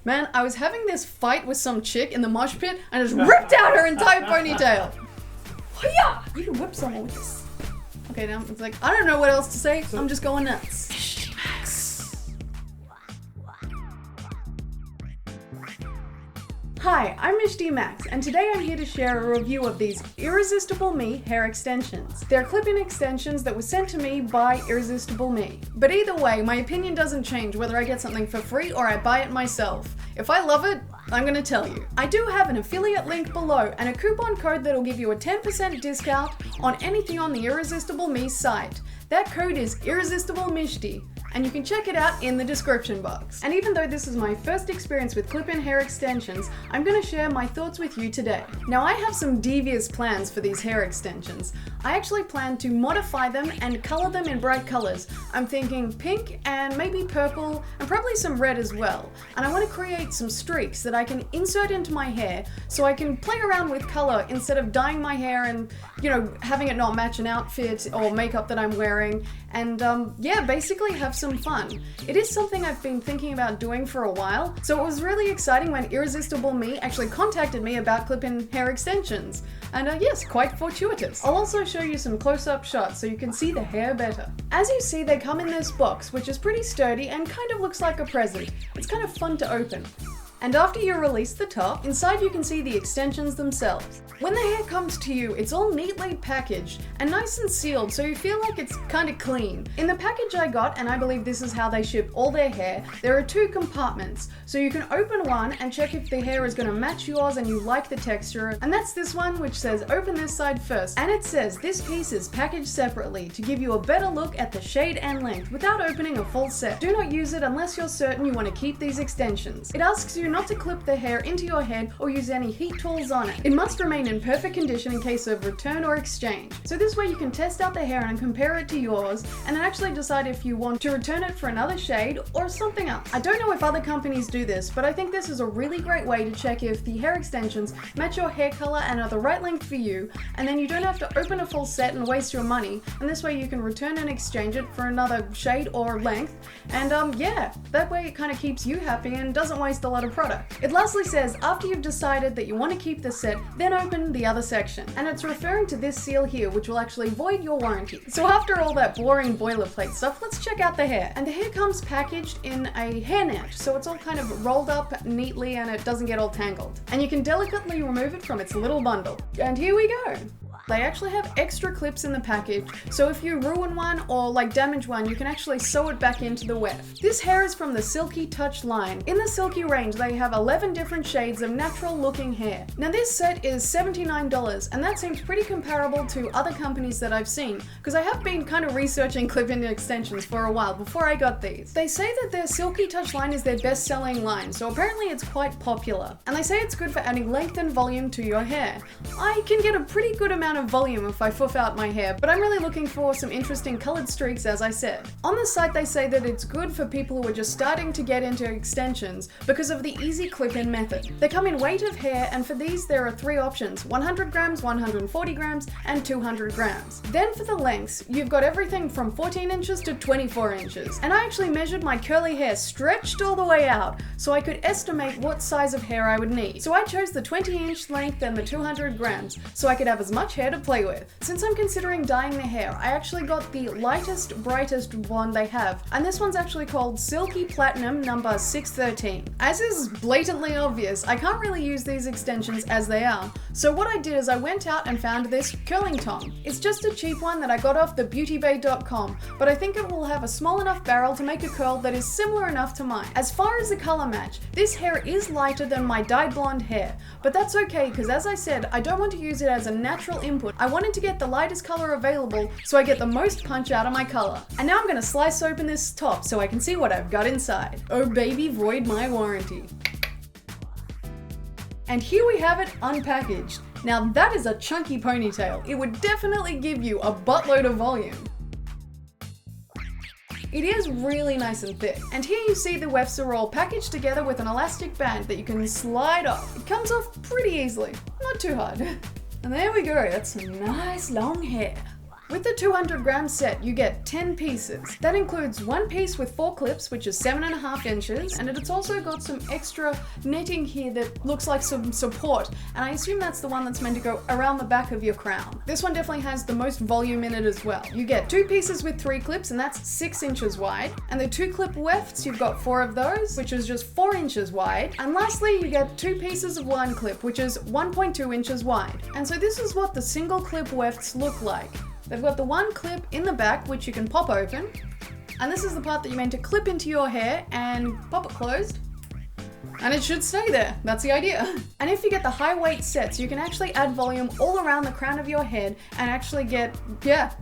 Man, I was having this fight with some chick in the mosh pit and just ripped out her entire ponytail. Yeah, you can whip someone with this. Okay, now it's like, I don't know what else to say. I'm just going nuts. Hi, I'm Mishti Max, and today I'm here to share a review of these Irresistible Me hair extensions. They're clip-in extensions that were sent to me by Irresistible Me. But either way, my opinion doesn't change whether I get something for free or I buy it myself. If I love it, I'm gonna tell you. I do have an affiliate link below and a coupon code that'll give you a 10% discount on anything on the Irresistible Me site. That code is Irresistible Mishti, and you can check it out in the description box. And even though this is my first experience with clip-in hair extensions, I'm gonna share my thoughts with you today. Now, I have some devious plans for these hair extensions. I actually plan to modify them and color them in bright colors. I'm thinking pink and maybe purple and probably some red as well. And I want to create some streaks that I can insert into my hair so I can play around with color instead of dyeing my hair and, you know, having it not match an outfit or makeup that I'm wearing. And yeah, basically have some fun. It is something I've been thinking about doing for a while, so it was really exciting when Irresistible Me actually contacted me about clip-in hair extensions. And yes, quite fortuitous. I'll also show you some close-up shots so you can see the hair better. As you see, they come in this box, which is pretty sturdy and kind of looks like a present. It's kind of fun to open. And after you release the top, inside you can see the extensions themselves. When the hair comes to you, it's all neatly packaged and nice and sealed, so you feel like it's kind of clean. In the package I got, and I believe this is how they ship all their hair, there are 2 compartments. So you can open one and check if the hair is going to match yours and you like the texture. And that's this one, which says open this side first. And it says this piece is packaged separately to give you a better look at the shade and length without opening a full set. Do not use it unless you're certain you want to keep these extensions. It asks you not to clip the hair into your head or use any heat tools on it. It must remain in perfect condition in case of return or exchange. So this way you can test out the hair and compare it to yours and then actually decide if you want to return it for another shade or something else. I don't know if other companies do this, but I think this is a really great way to check if the hair extensions match your hair color and are the right length for you, and then you don't have to open a full set and waste your money, and this way you can return and exchange it for another shade or length, and yeah, that way it kind of keeps you happy and doesn't waste a lot of product. It lastly says, after you've decided that you want to keep the set, then open the other section. And it's referring to this seal here, which will actually void your warranty. So after all that boring boilerplate stuff, let's check out the hair. And the hair comes packaged in a hairnet, so it's all kind of rolled up neatly and it doesn't get all tangled. And you can delicately remove it from its little bundle. And here we go. They actually have extra clips in the package, so if you ruin one or like damage one, you can actually sew it back into the weft. This hair is from the Silky Touch line. In the Silky range, they have 11 different shades of natural looking hair. Now this set is $79, and that seems pretty comparable to other companies that I've seen, because I have been kind of researching clip-in extensions for a while before I got these. They say that their Silky Touch line is their best-selling line, so apparently it's quite popular. And they say it's good for adding length and volume to your hair. I can get a pretty good amount of volume if I fluff out my hair, but I'm really looking for some interesting colored streaks, as I said. On the site they say that it's good for people who are just starting to get into extensions because of the easy clip-in method. They come in weight of hair, and for these there are 3 options: 100 grams, 140 grams, and 200 grams. Then for the lengths, you've got everything from 14 inches to 24 inches. And I actually measured my curly hair stretched all the way out so I could estimate what size of hair I would need. So I chose the 20-inch length and the 200 grams so I could have as much hair to play with. Since I'm considering dyeing the hair, I actually got the lightest, brightest one they have, and this one's actually called Silky Platinum number 613. As is blatantly obvious, I can't really use these extensions as they are, so what I did is I went out and found this curling tong. It's just a cheap one that I got off the beautybay.com, but I think it will have a small enough barrel to make a curl that is similar enough to mine. As far as the color match, this hair is lighter than my dyed blonde hair, but that's okay because, as I said, I don't want to use it as a natural input. I wanted to get the lightest color available so I get the most punch out of my color. And now I'm gonna slice open this top so I can see what I've got inside. Oh baby, void my warranty. And here we have it unpackaged. Now that is a chunky ponytail. It would definitely give you a buttload of volume. It is really nice and thick. And here you see the wefts are all packaged together with an elastic band that you can slide off. It comes off pretty easily, not too hard. And there we go, that's some nice long hair. With the 200-gram set, you get 10 pieces. That includes one piece with 4 clips, which is 7.5 inches, and it's also got some extra netting here that looks like some support, and I assume that's the one that's meant to go around the back of your crown. This one definitely has the most volume in it as well. You get 2 pieces with 3 clips, and that's 6 inches wide, and the 2 clip wefts, you've got 4 of those, which is just 4 inches wide, and lastly, you get 2 pieces of line clip, which is 1.2 inches wide. And so this is what the single clip wefts look like. They've got the one clip in the back, which you can pop open, and this is the part that you're meant to clip into your hair and pop it closed, and it should stay there. That's the idea. And if you get the high weight sets, you can actually add volume all around the crown of your head and actually get,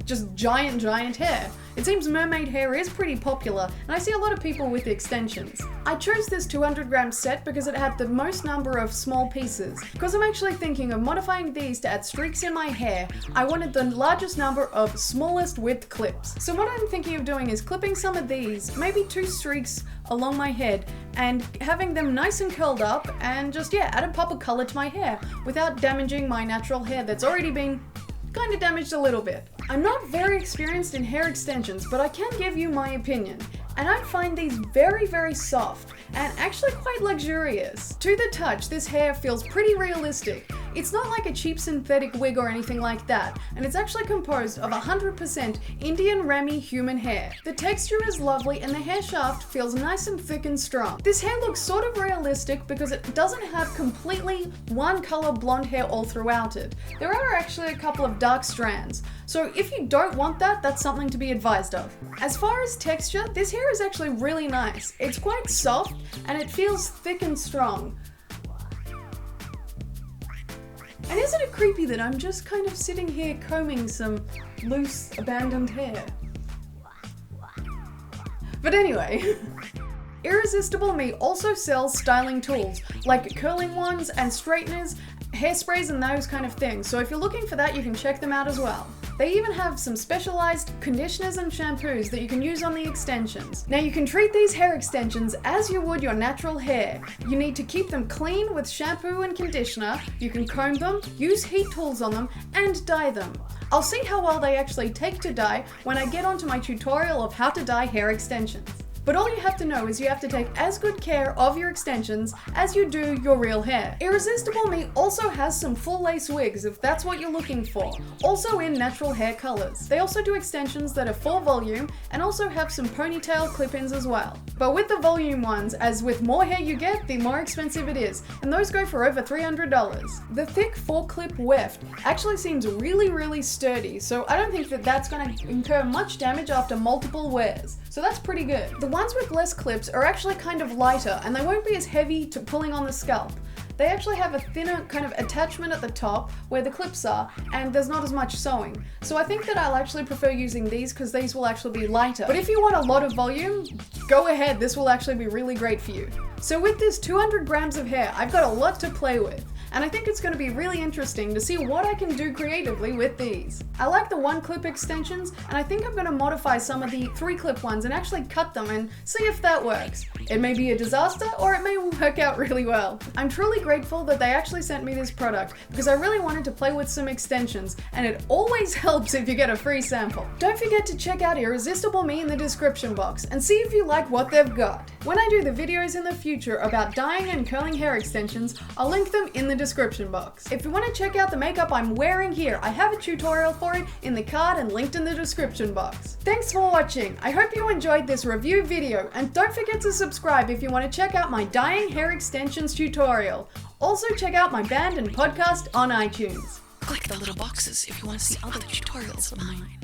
just giant hair. It seems mermaid hair is pretty popular, and I see a lot of people with extensions. I chose this 200-gram set because it had the most number of small pieces. Because I'm actually thinking of modifying these to add streaks in my hair, I wanted the largest number of smallest width clips. So what I'm thinking of doing is clipping some of these, maybe 2 streaks along my head, and having them nice and curled up, and just, add a pop of color to my hair without damaging my natural hair that's already been kind of damaged a little bit. I'm not very experienced in hair extensions, but I can give you my opinion. And I find these very soft and actually quite luxurious. To the touch, this hair feels pretty realistic. It's not like a cheap synthetic wig or anything like that, and it's actually composed of 100% Indian Remy human hair. The texture is lovely and the hair shaft feels nice and thick and strong. This hair looks sort of realistic because it doesn't have completely one color blonde hair all throughout it. There are actually a couple of dark strands, so if you don't want that, that's something to be advised of. As far as texture, this hair is actually really nice. It's quite soft and it feels thick and strong. And isn't it creepy that I'm just kind of sitting here combing some loose, abandoned hair? But anyway, Irresistible Me also sells styling tools, like curling ones and straighteners, hairsprays and those kind of things. So if you're looking for that, you can check them out as well. They even have some specialized conditioners and shampoos that you can use on the extensions. Now you can treat these hair extensions as you would your natural hair. You need to keep them clean with shampoo and conditioner, you can comb them, use heat tools on them, and dye them. I'll see how well they actually take to dye when I get onto my tutorial of how to dye hair extensions. But all you have to know is you have to take as good care of your extensions as you do your real hair. Irresistible Me also has some full lace wigs if that's what you're looking for, also in natural hair colors. They also do extensions that are full volume and also have some ponytail clip-ins as well. But with the volume ones, as with more hair you get, the more expensive it is, and those go for over $300. The thick 4-clip weft actually seems really sturdy, so I don't think that that's going to incur much damage after multiple wears. So that's pretty good. The ones with less clips are actually kind of lighter and they won't be as heavy to pulling on the scalp. They actually have a thinner kind of attachment at the top where the clips are, and there's not as much sewing. So I think that I'll actually prefer using these because these will actually be lighter. But if you want a lot of volume, go ahead, this will actually be really great for you. So with this 200 grams of hair, I've got a lot to play with. And I think it's going to be really interesting to see what I can do creatively with these. I like the 1-clip extensions, and I think I'm going to modify some of the 3-clip ones and actually cut them and see if that works. It may be a disaster, or it may work out really well. I'm truly grateful that they actually sent me this product because I really wanted to play with some extensions, and it always helps if you get a free sample. Don't forget to check out Irresistible Me in the description box and see if you like what they've got. When I do the videos in the future about dyeing and curling hair extensions, I'll link them in the description box. If you want to check out the makeup I'm wearing here, I have a tutorial for it in the card and linked in the description box. Thanks for watching. I hope you enjoyed this review video, and don't forget to subscribe if you want to check out my dyeing hair extensions tutorial. Also check out my band and podcast on iTunes. Click the little boxes if you want to see other tutorials of mine.